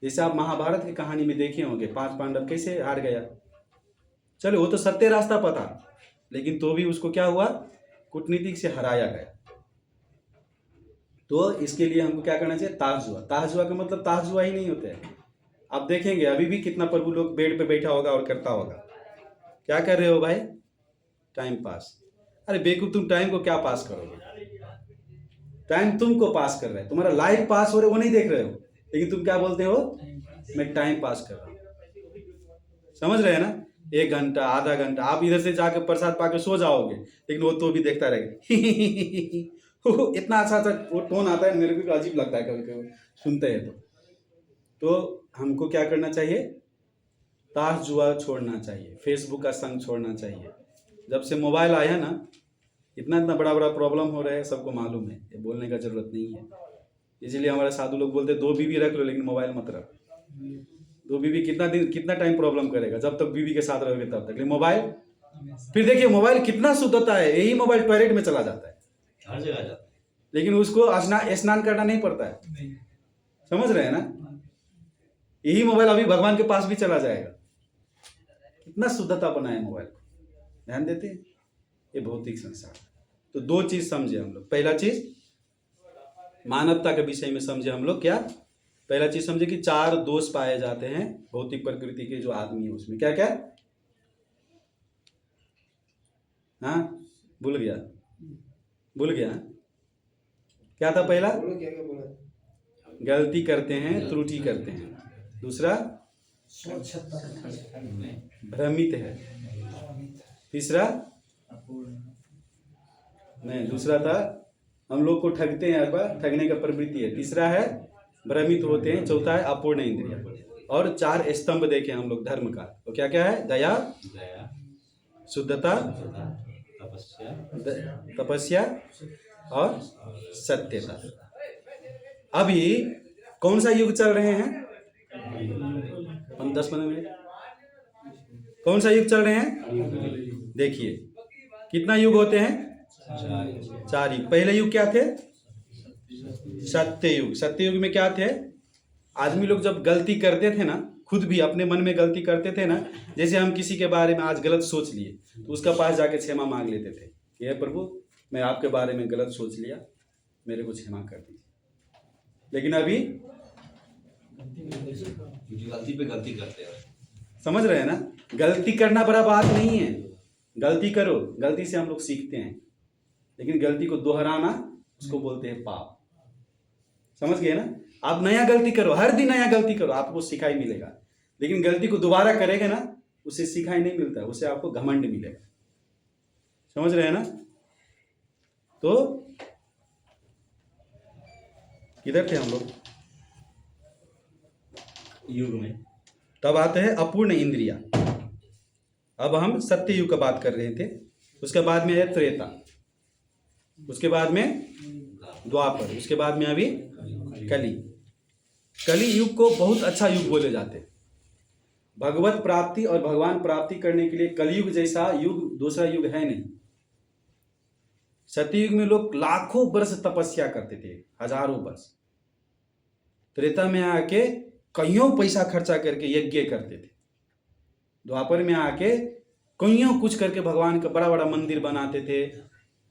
S1: जैसे आप महाभारत की कहानी में देखे होंगे 5 पांडव कैसे हार गया। चलो वो तो सत्य रास्ता पता, लेकिन तो भी उसको क्या हुआ? कूटनीतिक से हराया गया। तो इसके लिए हमको क्या करना चाहिए? ताश जुआ। ताश जुआ का मतलब ताश जुआ ही नहीं होता है। आप देखेंगे अभी भी कितना प्रभु लोग बेड पे बैठा होगा और करता होगा। क्या कर रहे हो भाई? Time pass. अरे बेवकूफ, तुम टाइम को क्या पास करोगे? टाइम तुमको पास कर रहा है, तुम्हारा लाइफ पास हो रहा है, वो नहीं देख रहे हो, लेकिन तुम क्या बोलते हो? मैं टाइम पास कर रहा हूँ। समझ रहे हैं ना? 1 घंटा, आधा घंटा आप इधर से जाके प्रसाद पाके सो जाओगे, लेकिन वो तो भी देखता रहेगा। इतना अच्छा अच्छा वो टोन आता है, मेरे को अजीब लगता है कभी कभी सुनते हैं तो हमको क्या करना चाहिए? ताश जुआ छोड़ना चाहिए, फेसबुक का संग छोड़ना चाहिए। जब से मोबाइल आया ना, इतना बड़ा बड़ा प्रॉब्लम हो रहा है, सबको मालूम है, ये बोलने का जरूरत नहीं है। इसलिए हमारे साधु लोग बोलते हैं 2 बीवी रख लो लेकिन मोबाइल मत रख। 2 बीवी कितना टाइम प्रॉब्लम करेगा? जब तक बीवी के साथ रहोगे तब तक। लेकिन मोबाइल, फिर देखिए मोबाइल कितना शुद्धता है, यही मोबाइल टॉयलेट में चला जाता है,
S3: हर जगह जाता
S1: लेकिन उसको स्नान करना नहीं पड़ता है। समझ रहे हैं ना? यही मोबाइल अभी भगवान के पास भी चला जाएगा। कितना शुद्धता बना है मोबाइल को, ध्यान देते हैं? ये भौतिक संसार। तो 2 चीज समझे हम लोग। पहला चीज मानवता के विषय में समझे हम लोग। क्या पहला चीज समझे कि 4 दोष पाए जाते हैं भौतिक प्रकृति के जो आदमी है उसमें। क्या क्या? हाँ, भूल गया क्या था पहला?
S2: बोलो क्या क्या बोला?
S1: गलती करते हैं, त्रुटि करते हैं। दूसरा भ्रमित है। तीसरा नहीं, दूसरा था हम लोग को ठगते हैं, अथवा ठगने का प्रवृत्ति है। तीसरा है भ्रमित होते हैं। चौथा है अपूर्ण इंद्रिय। और 4 स्तंभ देखे हम लोग धर्म का। तो क्या क्या है? दया,
S3: दया,
S1: शुद्धता,
S3: तपस्या,
S1: तपस्या और सत्यता। अभी कौन सा युग चल रहे हैं? 10-15 मिनट। कौन सा युग चल रहे हैं? देखिए कितना युग होते हैं? 4 युग। पहले युग क्या थे? सत्य युग। सत्य युग में क्या थे? आदमी लोग जब गलती करते थे ना, खुद भी अपने मन में गलती करते थे ना, जैसे हम किसी के बारे में आज गलत सोच लिए तो उसका पास जाके क्षमा मांग लेते थे कि हे प्रभु, मैं आपके बारे में गलत सोच लिया, मेरे को क्षमा कर दीजिए। लेकिन अभी
S3: गलती पे गलती करते हैं।
S1: समझ रहे हैं ना? गलती करना बड़ा बात नहीं है। गलती करो, गलती से हम लोग सीखते हैं, लेकिन गलती को दोहराना उसको बोलते हैं पाप। समझ गए ना? आप नया गलती करो, हर दिन नया गलती करो, आपको सिखाई मिलेगा। लेकिन गलती को दोबारा करेंगे ना, उसे सिखाई नहीं मिलता है, उससे आपको घमंड मिलेगा। समझ रहे हैं ना? तो किधर थे हम लोग?
S3: युग में
S1: तब आते हैं अपूर्ण इंद्रिया। अब हम सत्य युग का बात कर रहे थे। उसके बाद में है त्रेता, उसके बाद में द्वापर, उसके बाद में अभी कली। कली युग को बहुत अच्छा युग बोले जाते हैं। भगवत प्राप्ति और भगवान प्राप्ति करने के लिए कलयुग जैसा युग दूसरा युग है नहीं। सतयुग में लोग लाखों वर्ष तपस्या करते थे, हजारों वर्ष। त्रेता में आके कईयों पैसा खर्चा करके यज्ञ करते थे। द्वापर में आके कईयों कुछ करके भगवान का बड़ा बड़ा मंदिर बनाते थे,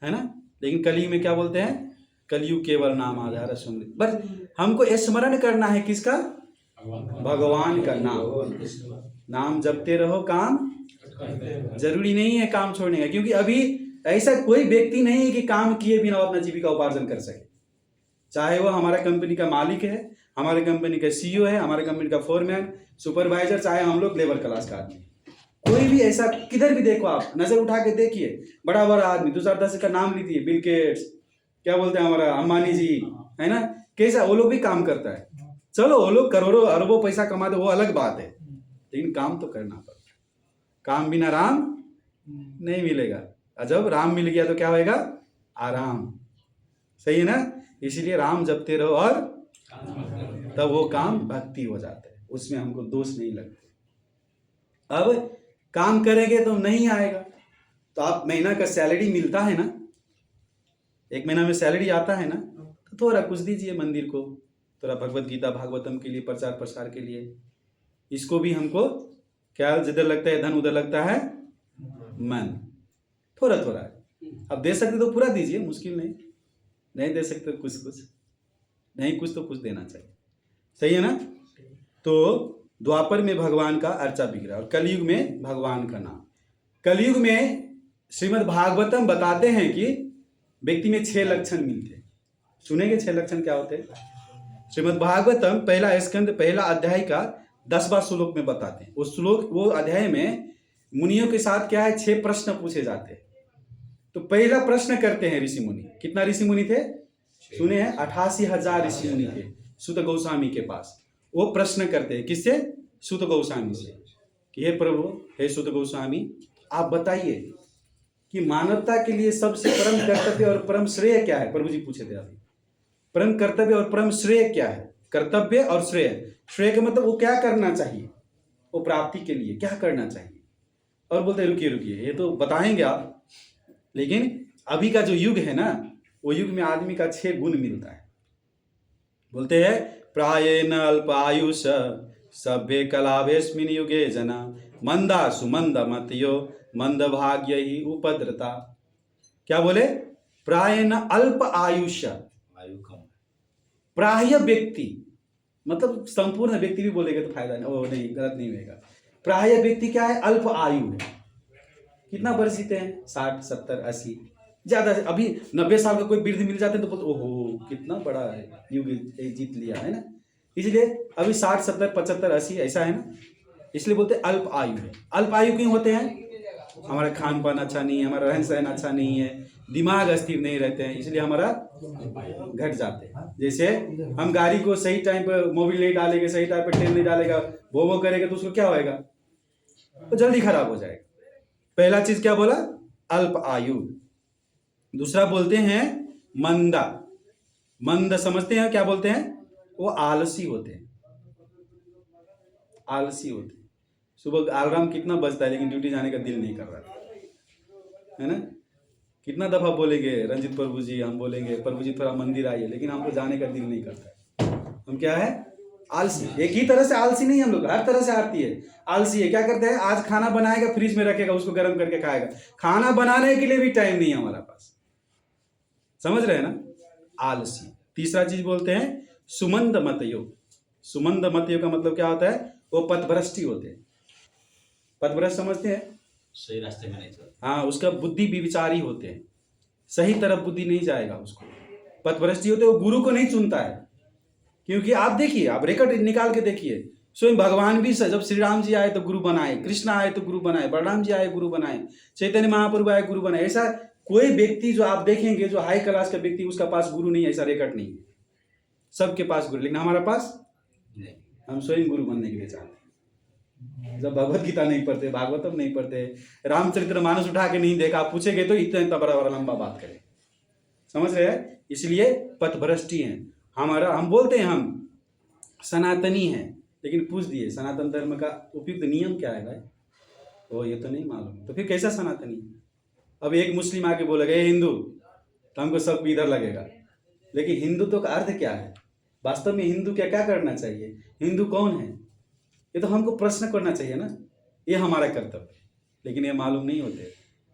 S1: है ना? लेकिन कलयुग में क्या बोलते हैं? कलयुग केवल नाम आधार सुन। बस हमको स्मरण करना है किसका? भगवान का नाम जपते रहो, काम जरूरी नहीं है काम छोड़ने का, क्योंकि अभी ऐसा कोई व्यक्ति नहीं है कि काम किए बिना अपना जीविका उपार्जन कर सके। चाहे वो हमारा कंपनी का मालिक है, हमारे कंपनी का सीईओ है, हमारे कंपनी का फोरमैन, सुपरवाइजर, चाहे हम लोग लेबर क्लास का आदमी, कोई भी ऐसा किधर भी देखो, आप नजर उठा के देखिए, बड़ा बड़ा आदमी 2010 का नाम लीजिए, बिल गेट्स, क्या बोलते हैं हमारा अंबानी जी, है ना? कैसा वो लोग भी काम करता है। चलो वो लोग करोड़ों अरबों पैसा कमाते, वो अलग बात है, लेकिन काम तो करना पड़ता है। काम बिना राम नहीं मिलेगा, और जब राम मिल गया तो क्या होएगा? आराम। सही है ना? इसीलिए राम जपते रहो और तब वो काम भक्ति हो जाता है, उसमें हमको दोष नहीं लगते। अब काम करेंगे तो नहीं आएगा, तो आप महीना का सैलरी मिलता है ना, 1 महीना में सैलरी आता है ना, तो थोड़ा कुछ दीजिए मंदिर को, थोड़ा भगवत गीता भागवतम के लिए, प्रचार प्रसार के लिए। इसको भी हमको क्या, जिधर लगता है धन उधर लगता है मन, थोड़ा थोड़ा। अब दे सकते तो पूरा दीजिए, मुश्किल नहीं दे सकते कुछ नहीं, कुछ तो कुछ देना चाहिए। सही है ना? तो द्वापर में भगवान का अर्चा बिगड़ा और कलयुग में भगवान का नाम। कलयुग में श्रीमद् भागवतम बताते हैं कि व्यक्ति में 6 लक्षण मिलते हैं। सुनेंगे 6 लक्षण क्या होते हैं? श्रीमद् भागवतम पहला स्कंद पहला अध्याय का 10वां श्लोक में बताते हैं। उस श्लोक वो अध्याय में मुनियों के साथ क्या है, 6 प्रश्न पूछे जाते हैं। तो पहला प्रश्न करते हैं ऋषि मुनि। कितना ऋषि मुनि थे? सुने हैं 88,000 ऋषि मुनि थे सूत गोस्वामी के पास। वो प्रश्न करते हैं किससे? सूत गोस्वामी से कि हे प्रभु, हे सूत गोस्वामी, आप बताइए कि मानवता के लिए सबसे परम कर्तव्य और परम श्रेय क्या है? प्रभु जी पूछे थे अभी। परम कर्तव्य और परम श्रेय क्या है? कर्तव्य और श्रेय, श्रेय का मतलब वो क्या करना चाहिए, वो प्राप्ति के लिए क्या करना चाहिए। और बोलते रुकिए रुकिए, ये तो बताएंगे आप, लेकिन अभी का जो युग है ना, वो युग में आदमी का 6 गुण मिलता है। बोलते हैं प्रायेण अल्पायुष सभ्य कलावेस्मिन युगे जना मंदा सुमंद मतयो मंद भाग्य ही उपद्रता। क्या बोले? प्रायेण अल्प आयुष,
S3: आयु कम।
S1: प्राय व्यक्ति मतलब संपूर्ण व्यक्ति भी बोलेगा तो फायदा नहीं, वो नहीं, गलत नहीं होगा। प्राय व्यक्ति क्या है? अल्प आयु है। कितना वर्ष जीते हैं? 60, 70, 80, ज्यादा। अभी 90 साल का कोई वृद्ध मिल जाते हैं तो बोलते ओहो कितना बड़ा युग जीत लिया है ना। इसलिए अभी 60, 70, 75, 80 ऐसा है ना, इसलिए बोलते अल्प आयु है। अल्प आयु क्यों होते हैं? हमारा खान पान अच्छा नहीं है, हमारा रहन सहन अच्छा नहीं है, दिमाग स्थिर नहीं रहते हैं, इसलिए हमारा घट जाते हैं। जैसे हम गाड़ी को सही टाइम पर मोबिल नहीं डालेंगे, सही टाइम पर तेल नहीं डालेगा, वो करेगा तो उसको क्या होएगा? तो जल्दी खराब हो जाएगा। पहला चीज क्या बोला? अल्प आयु। दूसरा बोलते हैं मंदा। मंद समझते हैं क्या बोलते हैं? वो आलसी होते हैं। आलसी होते हैं। सुबह अलार्म कितना बजता है लेकिन ड्यूटी जाने का दिल नहीं कर रहा है ना। कितना दफा बोलेंगे रंजित प्रभु जी, हम बोलेंगे प्रभु जी थोड़ा मंदिर आइए, लेकिन हमको जाने का दिल नहीं करता है। हम क्या है? आलसी। एक ही तरह से आलसी नहीं, हम लोग हर तरह से आती है आलसी है। क्या करते हैं? आज खाना बनाएगा, फ्रिज में रखेगा, उसको गर्म करके खाएगा। खाना बनाने के लिए भी टाइम नहीं है हमारा पास। समझ रहे हैं ना? आलसी। तीसरा चीज बोलते हैं सुमंद मतयो। सुमंद मतयो का मतलब क्या होता है? वो पथभ्रष्टी होते हैं। पथभ्रष्ट समझते हैं?
S3: सही रास्ते में नहीं चलता।
S1: हाँ, उसका बुद्धि विचारी होते हैं, सही तरफ बुद्धि नहीं जाएगा उसको। पथभ्रष्टी होते, वो गुरु को नहीं चुनता है। क्योंकि आप देखिए, आप रिकॉर्ड निकाल के देखिए, स्वयं भगवान भी जब श्री राम जी आए तो गुरु बनाए, कृष्ण आए तो गुरु बनाए, बलराम जी आए गुरु बनाए, चैतन्य महाप्रभु आए गुरु बनाए। ऐसा कोई व्यक्ति जो आप देखेंगे जो हाई क्लास का व्यक्ति, उसका पास गुरु नहीं, ऐसा रिकॉर्ड नहीं है। सबके पास गुरु, लेकिन हमारा पास
S3: नहीं।
S1: हम स्वयं गुरु बनने के लिए चाहते हैं। जब भगवत गीता नहीं पढ़ते, भागवतम नहीं पढ़ते, रामचरित्र मानस उठा के नहीं देखा, आप पूछेंगे तो इतना बड़ा बड़ा लंबा बात करें। समझ रहे हैं? इसलिए पथभ्रष्टी है हमारा। हम बोलते हैं हम सनातनी हैं, लेकिन पूछ दिए सनातन धर्म का उपयुक्त नियम क्या है भाई? वो ये तो नहीं मालूम, तो फिर कैसा सनातनी? अब एक मुस्लिम आके बोलेगा ये हिंदू, तो हमको सब इधर लगेगा। लेकिन हिंदुत्व का अर्थ क्या है? वास्तव में हिंदू क्या क्या करना चाहिए? हिंदू कौन है? ये तो हमको प्रश्न करना चाहिए ना। ये हमारा कर्तव्य है, लेकिन ये मालूम नहीं होते।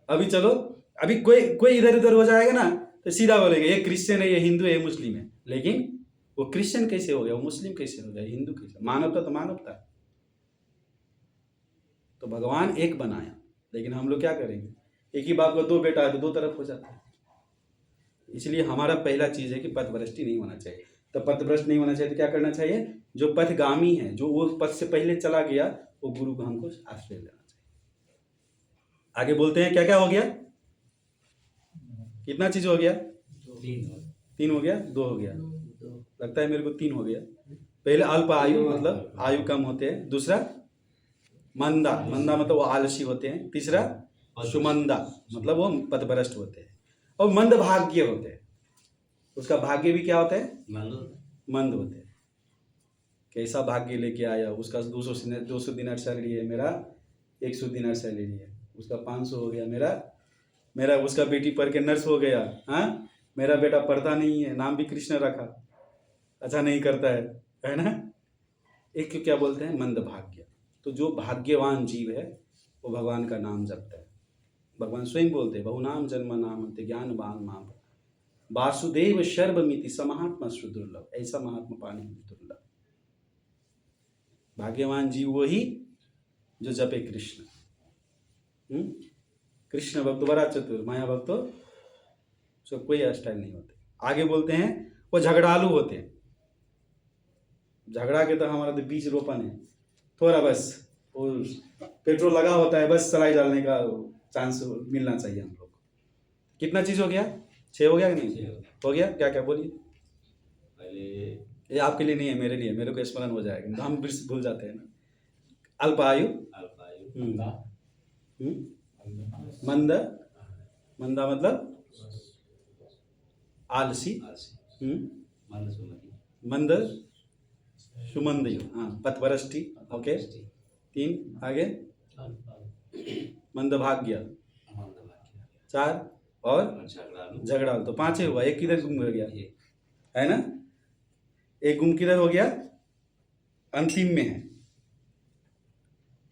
S1: अभी चलो, अभी कोई इधर उधर हो जाएगा ना तो सीधा बोलेगा ये क्रिश्चियन है, ये हिंदू है, ये मुस्लिम है। लेकिन वो क्रिश्चियन कैसे हो गया, वो मुस्लिम कैसे हो गया, हिंदू कैसे? मानवता तो मानवता है। तो भगवान एक बनाया, लेकिन हम लोग क्या करेंगे? एक ही बाप का 2 बेटा है तो 2 तरफ हो जाता है। इसलिए हमारा पहला चीज है कि पथभ्रष्टि नहीं होना चाहिए। तो पथभ्रष्ट नहीं होना चाहिए तो क्या करना चाहिए? जो पथगामी है, जो वो पथ से पहले चला गया, वो गुरु को हमको आश्रय लेना चाहिए। आगे बोलते हैं क्या क्या हो गया? कितना चीज हो गया? 3 हो गया, 2 हो गया, लगता है मेरे को 3 हो गया। पहले अल्प आयु मतलब आयु कम होते हैं। दूसरा मंदा, मंदा मतलब वो आलसी होते हैं। तीसरा सुमंदा मतलब वो पथभ्रष्ट होते हैं। और मंद भाग्य होते हैं, उसका भाग्य भी क्या होता है? मंद होते हैं। कैसा भाग्य लेके आया, उसका 200 दिनार सैलरी है, मेरा 100 दिनार सैलरी है, उसका 500 हो गया, मेरा उसका बेटी पढ़ के नर्स हो गया, हाँ, मेरा बेटा पढ़ता नहीं है, नाम भी कृष्ण रखा, अच्छा नहीं करता है ना। एक को क्या बोलते हैं? मंद भाग्य। तो जो भाग्यवान जीव है वो भगवान का नाम जपता है। भगवान स्वयं बोलते हैं बहुनाम जन्म नाम ज्ञानवान माम वासुदेव सर्वमिति समहात्मा सुदुर्लभ। ऐसा महात्मा पाने में दुर्लभ। भाग्यवान जीव वही जो जपे कृष्ण। कृष्ण भक्त बड़ा चतुर, माया भक्त तो कोई स्टाइल नहीं होते। आगे बोलते हैं वो झगड़ालू होते हैं। झगड़ा के तो हमारा तो बीज रोपण है, थोड़ा बस वो पेट्रोल लगा होता है, बस सलाई डालने का चांस मिलना चाहिए हम लोग को। कितना चीज हो गया? 6 हो गया कि नहीं? हो गया। क्या क्या बोलिए?
S3: पहले
S1: ये आपके लिए नहीं है, मेरे लिए, मेरे को स्मरण हो जाएगा, हम भूल जाते हैं ना। अल्पायु,
S3: अल्पायु,
S1: मंद, मंदा मतलब आलसी,
S3: आलसी, मंद सुमति,
S1: मंद सुमंदयु, हाँ, पथभ्रष्टि, ओके। 3 आगे मंदभाग्य,
S3: मंदभाग्य,
S1: 4 और
S3: झगड़ालू,
S1: झगड़ालू। तो 5 ही हुआ। एक किधर गुम हो गया
S3: ये
S1: है ना? एक गुम किधर हो गया? अंतिम में है।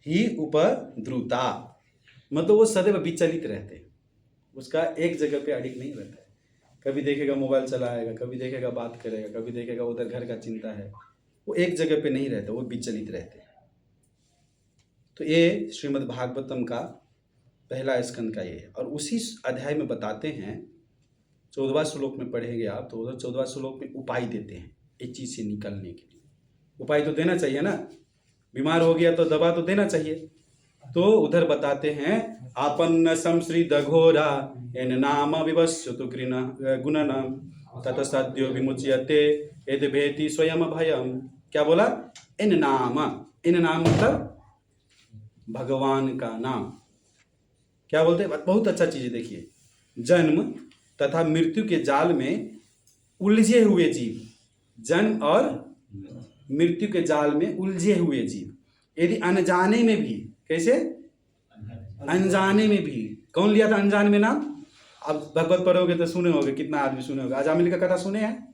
S1: ही उपद्रुता, मतलब वो सदैव विचलित रहते हैं, उसका एक जगह पे अडिग नहीं रहता है। कभी देखेगा मोबाइल चलाएगा, कभी देखेगा बात करेगा, कभी देखेगा उधर घर का चिंता है, वो एक जगह पे नहीं रहता, वो विचलित रहते हैं। तो ये श्रीमद् भागवतम का पहला स्कंद का ये है। और उसी अध्याय में बताते हैं, 14वां श्लोक में पढ़ेंगे आप, तो उधर 14वां श्लोक में उपाय देते हैं इस चीज़ से निकलने के लिए। उपाय तो देना चाहिए ना, बीमार हो गया तो दवा तो देना चाहिए। तो उधर बताते हैं आपन्न संश्रित घोरा इन नाम विवस्यतु गुणनम तत सद्यो विमुच्यते यदि भेति स्वयं भयम। क्या बोला? इन नाम, इन नाम मतलब भगवान का नाम। क्या बोलते हैं? बहुत अच्छा चीज है, देखिए। जन्म तथा मृत्यु के जाल में उलझे हुए जीव, जन्म और मृत्यु के जाल में उलझे हुए जीव, यदि अनजाने में भी, कैसे? अनजाने में भी। कौन लिया था अनजाने में नाम? अब भगवत पढ़ोगे तो सुने होगे, कितना आदमी सुने होगे। अजामिल का कथा सुने हैं?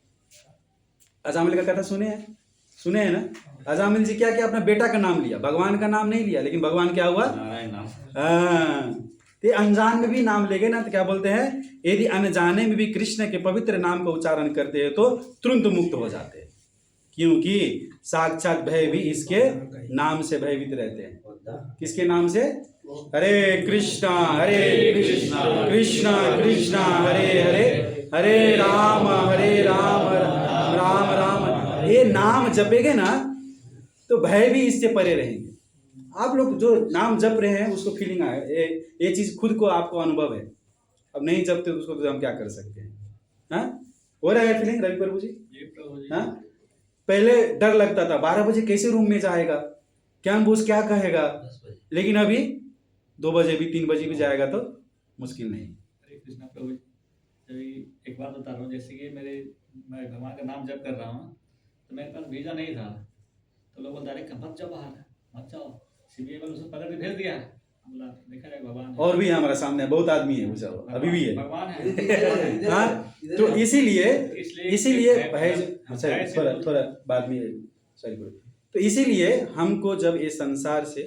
S1: अजामिल का कथा सुने हैं? सुने हैं ना? अजामिल जी क्या किया? अपना बेटा का नाम लिया, भगवान का नाम नहीं लिया, लेकिन भगवान क्या हुआ?
S3: नारायण नाम।
S1: हाँ, तो अनजान में भी नाम ले गए ना, तो क्या बोलते हैं? यदि अनजाने में भी कृष्ण के पवित्र नाम का उच्चारण करते हैं तो तुरंत मुक्त हो जाते हैं, क्योंकि साक्षात भय भी इसके नाम से भयभीत रहते हैं। किसके नाम से? हरे कृष्णा कृष्णा कृष्णा हरे हरे, हरे राम राम राम। ये नाम जपेंगे ना तो भय भी इससे परे रहेंगे। आप लोग जो नाम जप रहे हैं उसको फीलिंग आए, ये चीज खुद को आपको अनुभव है। अब नहीं जपते तो उसको तो हम क्या कर सकते हैं? हाँ, हो रहा है फीलिंग रवि प्रभु जी? हाँ, पहले डर लगता था 12 बजे कैसे रूम में जाएगा, क्या बोस क्या कहेगा, लेकिन अभी 2 बजे भी 3 बजे भी जाएगा तो मुश्किल नहीं।
S5: हरे कृष्णा प्रभु जी, एक बात बता रहा हूँ। जैसे कि मैं भगवान का नाम जप कर रहा हूँ, तो मेरे पास वीजा नहीं था, तो लोग बोलते अरे मत जाओ बाहर, मत जाओ। सीबीआई वालों से पकड़ के भेज दिया। बोला देखा जाए भगवान है।
S1: और भी हमारा सामने बहुत आदमी है, पूछा अभी भी है,
S5: भगवान है।
S1: हाँ, तो इसीलिए थोड़ा बाद में, सॉरी। तो इसीलिए हमको जब ये संसार से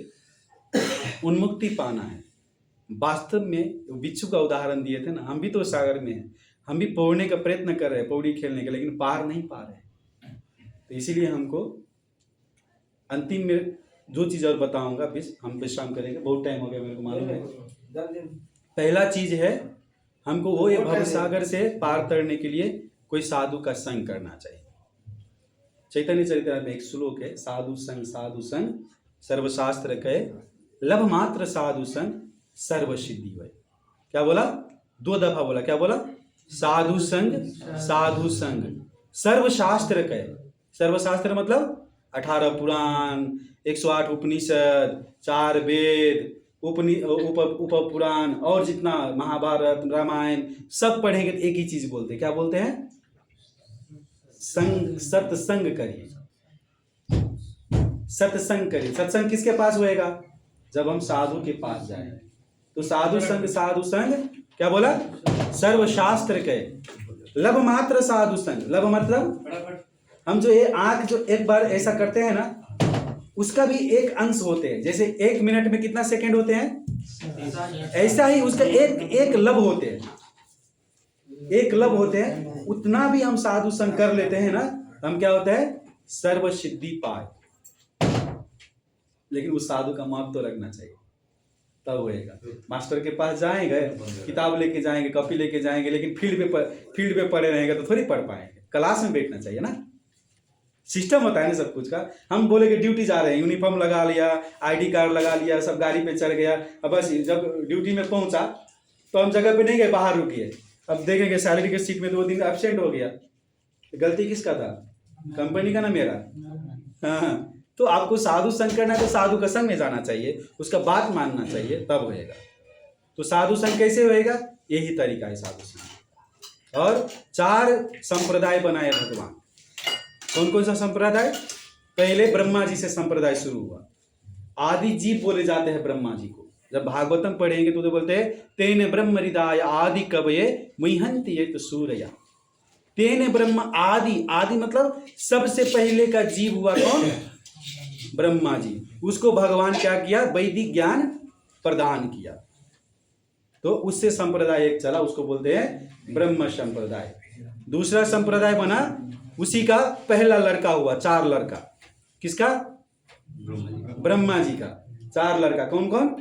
S1: उन्मुक्ति पाना है, वास्तव में बिच्छू का उदाहरण दिए थे ना, हम भी तो सागर में हैं, हम भी पौड़ने का प्रयत्न कर रहे हैं, पौड़ी खेलने का, लेकिन पार नहीं पा रहे हैं। तो इसीलिए हमको अंतिम में जो चीज़ और बताऊंगा, फिर हम विश्राम करेंगे, बहुत टाइम हो गया मेरे को मालूम है। पहला चीज है हमको वो ये भवसागर से पार करने के लिए कोई साधु का संग करना चाहिए। चैतन्य चरित्रामृत में एक श्लोक है, साधु संग सर्वशास्त्र कहे लभ मात्र साधु संग सर्व सिद्धि वै। क्या बोला? 2 दफा बोला। क्या बोला? साधु संग सर्वशास्त्र कहे। सर्वशास्त्र मतलब 18 पुराण, 108 उपनिषद, 4 वेद, उप पुराण और जितना महाभारत रामायण सब पढ़ेंगे तो एक ही चीज बोलते हैं। क्या बोलते हैं? सत्संग करिए, सत्संग करिए। सत्संग किसके पास होएगा? जब हम साधु के पास जाए। तो साधु संग क्या बोला? सर्वशास्त्र के लभ मात्र साधु संग। लभ मतलब हम जो ये आंख जो एक बार ऐसा करते हैं ना, उसका भी एक अंश होते हैं। जैसे 1 मिनट में कितना सेकंड होते हैं, ऐसा ही उसका एक लभ होते हैं, एक लभ होते हैं। उतना भी हम साधु संग कर लेते हैं ना, हम क्या होता है? सर्व सिद्धि पाए। लेकिन उस साधु का माप तो रखना चाहिए। तब होएगा। मास्टर के पास जाएंगे, किताब लेके जाएंगे, कॉपी लेके जाएंगे, लेकिन फील्ड पे पढ़े रहेंगे तो थोड़ी पढ़ पाएंगे। क्लास में बैठना चाहिए ना, सिस्टम होता है ना सब कुछ का। हम बोले कि ड्यूटी जा रहे हैं, यूनिफॉर्म लगा लिया, आईडी कार्ड लगा लिया, सब गाड़ी पे चढ़ गया, अब बस जब ड्यूटी में पहुंचा तो हम जगह पे नहीं गए, बाहर रुकिए, अब देखेंगे सैलरी के सीट में 2 दिन एब्सेंट हो गया, गलती किसका था? कंपनी का ना मेरा। हाँ, तो आपको साधु संग करना है तो साधु का संग में जाना चाहिए, उसका बात मानना चाहिए, तब होएगा। तो साधु संग कैसे होएगा? यही तरीका है साधु संग। और 4 संप्रदाय बनाए भगवान। कौन कौन सा संप्रदाय? पहले ब्रह्मा जी से संप्रदाय शुरू हुआ। आदि जीव बोले जाते हैं ब्रह्मा जी को। जब भागवतम पढ़ेंगे तो बोलते हैं तेने ब्रह्म हृदय आदि कवये मुह्यन्ति ये तो सूर्या। तेने ब्रह्म आदि, आदि मतलब सबसे पहले का जीव हुआ कौन? ब्रह्मा जी। उसको भगवान क्या किया? वैदिक ज्ञान प्रदान किया, तो उससे संप्रदाय एक चला, उसको बोलते हैं ब्रह्म संप्रदाय। दूसरा संप्रदाय बना, उसी का पहला लड़का हुआ, 4 लड़का। किसका? ब्रह्मा जी का 4 लड़का। कौन कौन?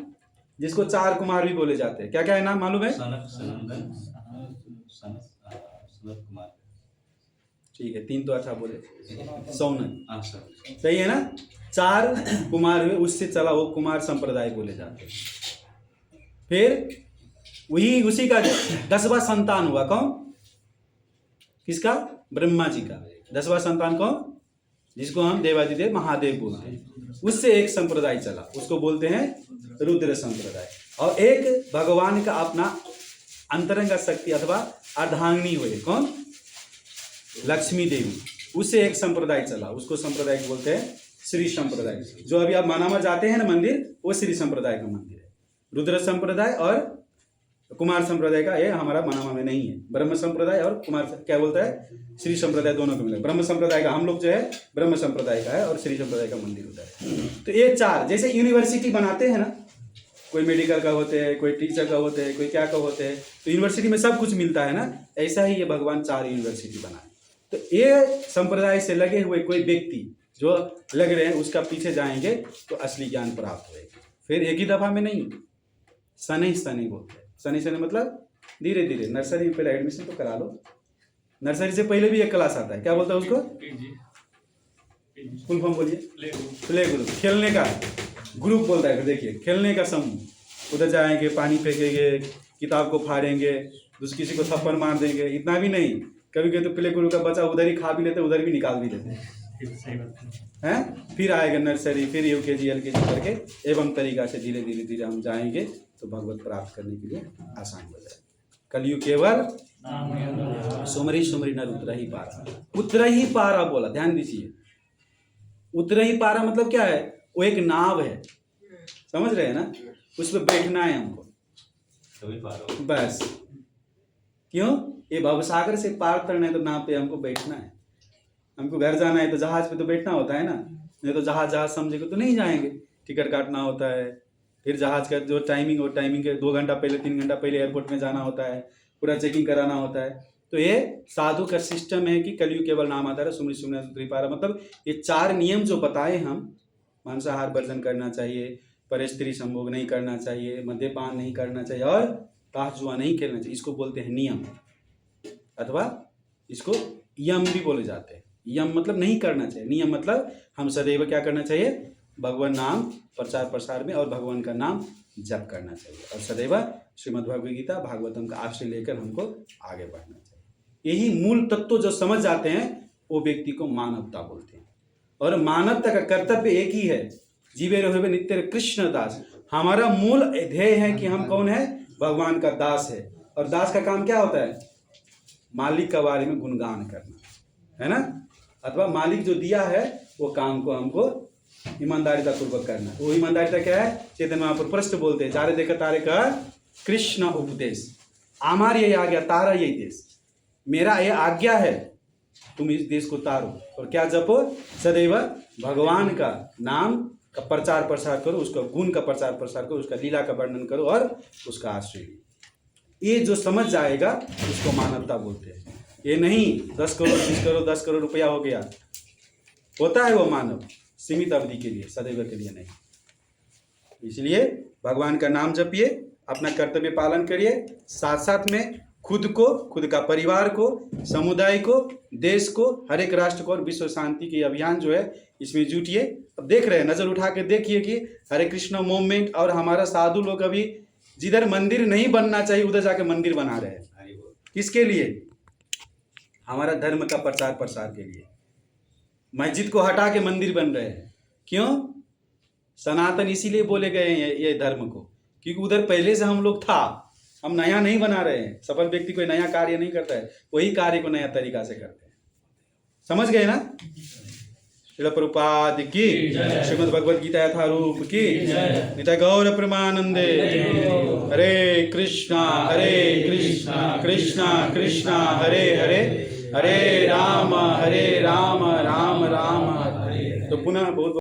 S1: जिसको 4 कुमार भी बोले जाते हैं। क्या क्या है नाम मालूम है?
S3: सनत कुमार।
S1: ठीक है, 3 तो अच्छा बोले। सौनक,
S3: सर
S1: सही है ना? 4 कुमार हुए, उससे चला वो कुमार संप्रदाय बोले जाते हैं। फिर वही उसी का 10वां संतान हुआ। कौन? किसका? ब्रह्मा जी का 10वां संतान कौन? जिसको हम देवादिदेव महादेव बोलते हैं। उससे एक संप्रदाय चला, उसको बोलते हैं रुद्र संप्रदाय। और एक भगवान का अपना अंतरंग शक्ति अथवा अर्धांगिनी हुए। कौन? लक्ष्मी देवी। उससे एक संप्रदाय चला, उसको संप्रदाय बोलते हैं श्री संप्रदाय। जो अभी आप मानामा जाते हैं ना मंदिर, वो श्री संप्रदाय का मंदिर है। रुद्र संप्रदाय और कुमार संप्रदाय का ये हमारा मनामा में नहीं है। ब्रह्म संप्रदाय और कुमार क्या बोलता है? श्री संप्रदाय, दोनों को मिला। ब्रह्म संप्रदाय का हम लोग जो है ब्रह्म संप्रदाय का है, और श्री संप्रदाय का मंदिर होता है। तो ये 4 जैसे यूनिवर्सिटी बनाते हैं ना, कोई मेडिकल का होते हैं, कोई टीचर का होते हैं, कोई क्या का होते हैं, तो यूनिवर्सिटी में सब कुछ मिलता है ना, ऐसा ही ये भगवान 4 यूनिवर्सिटी बनाए। तो ये संप्रदाय से लगे हुए कोई व्यक्ति जो लग रहे हैं, उसका पीछे जाएंगे तो असली ज्ञान प्राप्त होएगा। फिर एक ही दफा में नहीं, शनि शनि बोलते हैं। शनि शनि मतलब धीरे धीरे। नर्सरी में पहले एडमिशन तो करा लो, नर्सरी से पहले भी एक क्लास आता है, क्या बोलता है उसको? फुल फॉर्म बोलिए। प्ले ग्रुप, खेलने का ग्रुप बोलता है। देखिए, खेलने का समूह। उधर जाएंगे, पानी फेंकेंगे, किताब को फाड़ेंगे, किसी को थप्पड़ मार देंगे, इतना भी नहीं। कभी कभी तो प्ले ग्रुप का बच्चा उधर ही खा भी लेते, उधर भी निकाल भी लेते हैं। फिर आएगा नर्सरी, फिर UKG LKG करके एवं तरीका से धीरे धीरे धीरे हम जाएंगे तो भगवत प्राप्त करने के लिए आसान हो जाए। कलयुग केवल सुमरी सुमरी नर उतरा ही पारा। उतरा ही पारा बोला, ध्यान दीजिए। उतरा ही पारा मतलब क्या है? वो एक नाव है, समझ रहे हैं ना? उस पर बैठना है हमको, बस। क्यों? ये भवसागर से पार करना है तो नाव पे हमको बैठना है। हमको घर जाना है तो जहाज पे तो बैठना होता है ना, नहीं तो जहाज समझेगा तो नहीं जाएंगे। टिकट काटना होता है, फिर जहाज का जो टाइमिंग हो, टाइमिंग के 2 घंटा पहले 3 घंटा पहले एयरपोर्ट में जाना होता है, पूरा चेकिंग कराना होता है। तो ये साधु का सिस्टम है कि कलयुग केवल नाम आता है, सुमरी सुमरी उतरी पारा। मतलब ये 4 नियम जो बताए हम, मांसाहार वर्जन करना चाहिए, परस्त्री संभोग नहीं करना चाहिए, मद्यपान नहीं करना चाहिए, और ताश जुआ नहीं खेलना चाहिए, इसको बोलते हैं नियम, अथवा इसको यम भी बोले जाते हैं। यम मतलब नहीं करना चाहिए, नियम मतलब हम सदैव क्या करना चाहिए? भगवान नाम प्रचार प्रसार में और भगवान का नाम जप करना चाहिए, और सदैव श्रीमद् भगवद गीता भागवतम का आश्रय लेकर हमको आगे बढ़ना चाहिए। यही मूल तत्व जो समझ जाते हैं वो व्यक्ति को मानवता बोलते हैं। और मानवता का कर्तव्य एक ही है, जीवे रहे नित्य कृष्ण दास। हमारा मूल ध्येय है कि हम कौन है? भगवान का दास है। और दास का काम क्या होता है? मालिक के बारे में गुणगान करना, है ना? अथवा मालिक जो दिया है वो काम को हमको ईमानदारिता पूर्वक करना। वो ईमानदारिता क्या है? चैतन्य महाप्रभु प्रश्न बोलते हैं, जारे देखा तारे का कृष्ण उपदेश, आमार ये आज्ञा तारा यही देश। मेरा ये आज्ञा है, तुम इस देश को तारो और क्या जपो? सदैव भगवान का नाम का प्रचार प्रसार करो, उसका गुण का प्रचार प्रसार करो, उसका लीला का वर्णन करो और उसका आश्रय। ये जो समझ जाएगा उसको मानवता बोलते हैं। ये नहीं 10 करोड़ 20 करोड़ 10 करोड़ रुपया हो गया, होता है वो मानव सीमित अवधि के लिए, सदैव के लिए नहीं। इसलिए भगवान का नाम जपिए, अपना कर्तव्य पालन करिए, साथ साथ में खुद को, खुद का परिवार को, समुदाय को, देश को, हर एक राष्ट्र को और विश्व शांति के अभियान जो है इसमें जुटिए। अब देख रहे हैं, नज़र उठा के देखिए कि हरे कृष्ण मूवमेंट और हमारा साधु लोग अभी जिधर मंदिर नहीं बनना चाहिए उधर जाके मंदिर बना रहे हैं।
S3: हरि बोल।
S1: किसके लिए? हमारा धर्म का प्रचार प्रसार के लिए। मस्जिद को हटा के मंदिर बन रहे हैं। क्यों? सनातन इसीलिए बोले गए हैं ये धर्म को, क्योंकि उधर पहले से हम लोग था, हम नया नहीं बना रहे हैं। सफल व्यक्ति कोई नया कार्य नहीं करता है, वही कार्य को नया तरीका से करते हैं। समझ गए ना? श्रील प्रभुपाद की, श्रीमद् भगवद गीता यथारूप की, निताय गौर प्रेमानंदे। हरे कृष्णा कृष्णा कृष्णा हरे हरे, हरे राम राम राम हरे। तो पुनः बहुत